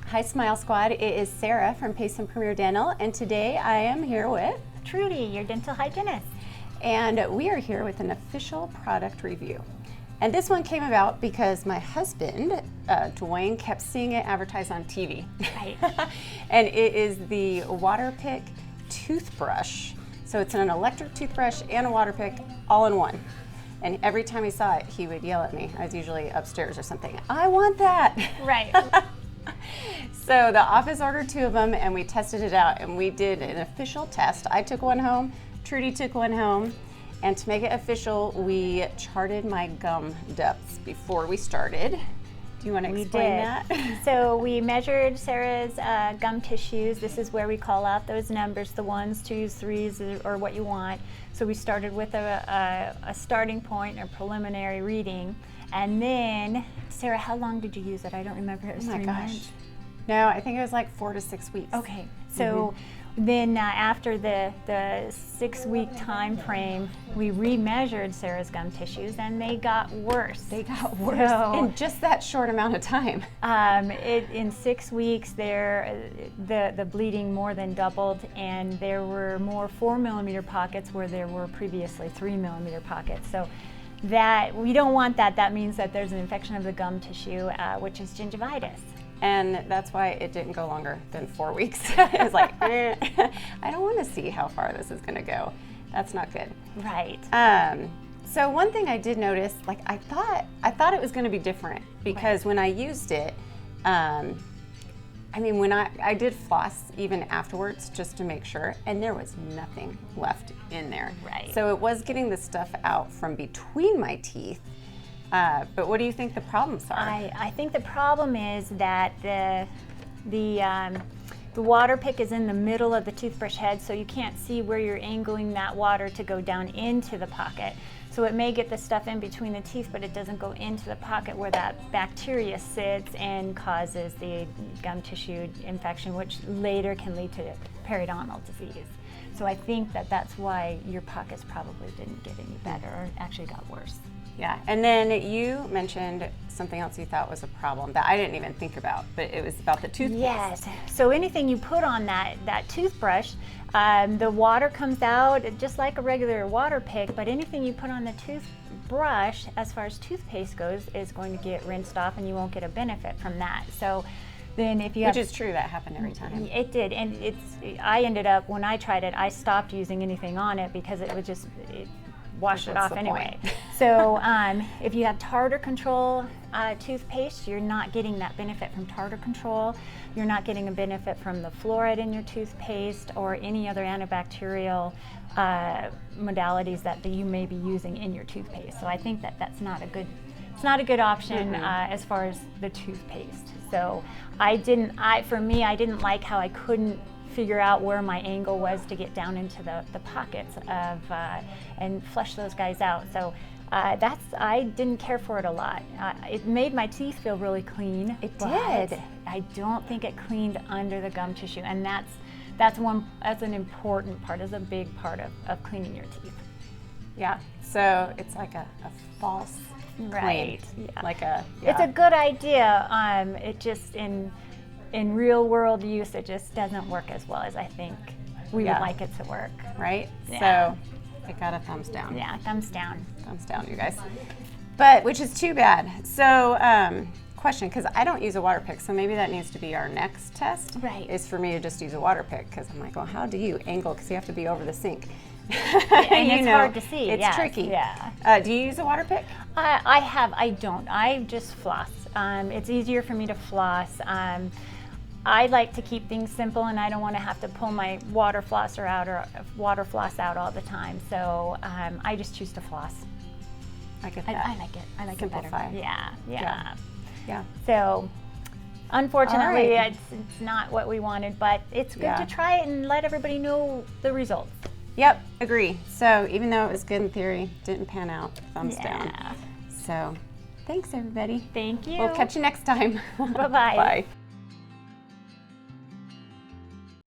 Hi Smile Squad, it is Sarah from Pace and Premier Dental, and today I am here with Trudy, your dental hygienist. And we are here with an official product review. And this one came about because my husband, Dwayne, kept seeing it advertised on TV. Right. And it is the Waterpik toothbrush. So it's an electric toothbrush and a Waterpik all in one. And every time he saw it, he would yell at me. I was usually upstairs or something. I want that. Right. So the office ordered 2 of them and we tested it out and we did an official test. I took one home, Trudy took one home, and to make it official, we charted my gum depths before we started. Do you want to explain that? So we measured Sarah's gum tissues. This is where we call out those numbers, the 1s, 2s, 3s, or what you want. So we started with a starting point, a preliminary reading. And then, Sarah, how long did you use it? I don't remember. It was 3 months. No, I think it was like 4 to 6 weeks. Okay, so then after the 6-week time frame, we remeasured Sarah's gum tissues and they got worse. They got worse in just that short amount of time. In 6 weeks, the bleeding more than doubled, and there were more 4-millimeter pockets where there were previously 3-millimeter pockets. So that we don't want that. That means that there's an infection of the gum tissue, which is gingivitis. And that's why it didn't go longer than 4 weeks. It was like, I don't want to see how far this is going to go. That's not good. Right. So one thing I did notice, like I thought it was going to be different because when I used it, when I did floss even afterwards just to make sure, and there was nothing left in there. Right. So it was getting the stuff out from between my teeth. But what do you think the problems are? I think the problem is that the Waterpik is in the middle of the toothbrush head, so you can't see where you're angling that water to go down into the pocket. So it may get the stuff in between the teeth, but it doesn't go into the pocket where that bacteria sits and causes the gum tissue infection, which later can lead to periodontal disease. So I think that that's why your pockets probably didn't get any better, or actually got worse. Yeah, and then you mentioned something else you thought was a problem that I didn't even think about, but it was about the toothpaste. Yes, so anything you put on that toothbrush, the water comes out just like a regular Waterpik, but anything you put on the toothbrush, as far as toothpaste goes, is going to get rinsed off and you won't get a benefit from that. So then if you Which is true, that happened every time. It did, and I ended up, when I tried it, I stopped using anything on it because it would just, wash it off anyway. So if you have tartar control toothpaste, you're not getting that benefit from tartar control. You're not getting a benefit from the fluoride in your toothpaste or any other antibacterial modalities that you may be using in your toothpaste. So I think that that's not a good, it's not a good option as far as the toothpaste. So for me, I didn't like how I couldn't figure out where my angle was to get down into the pockets of and flush those guys out. So I didn't care for it a lot. It made my teeth feel really clean. It did. I don't think it cleaned under the gum tissue, and that's an important part. It's a big part of cleaning your teeth. Yeah. So it's like a false Right. clean. Yeah. It's a good idea. It just in real world use, it just doesn't work as well as I think we would like it to work. Right? Yeah. So it got a thumbs down. Yeah, thumbs down. Thumbs down, you guys. But, which is too bad. So, question, because I don't use a Waterpik, so maybe that needs to be our next test. Right. Is for me to just use a Waterpik, because I'm like, well, how do you angle? Because you have to be over the sink. And it's hard to see. It's tricky. Yeah. Do you use a Waterpik? I don't. I just floss. It's easier for me to floss. I like to keep things simple, and I don't want to have to pull my water flosser out or water floss out all the time. So I just choose to floss. I get that. I like it. I like Simplify. it better. Yeah. Yeah. So unfortunately, right. it's not what we wanted, but it's good to try it and let everybody know the results. Yep, agree. So even though it was good in theory, didn't pan out, thumbs down. So thanks, everybody. Thank you. We'll catch you next time. Bye-bye. Bye.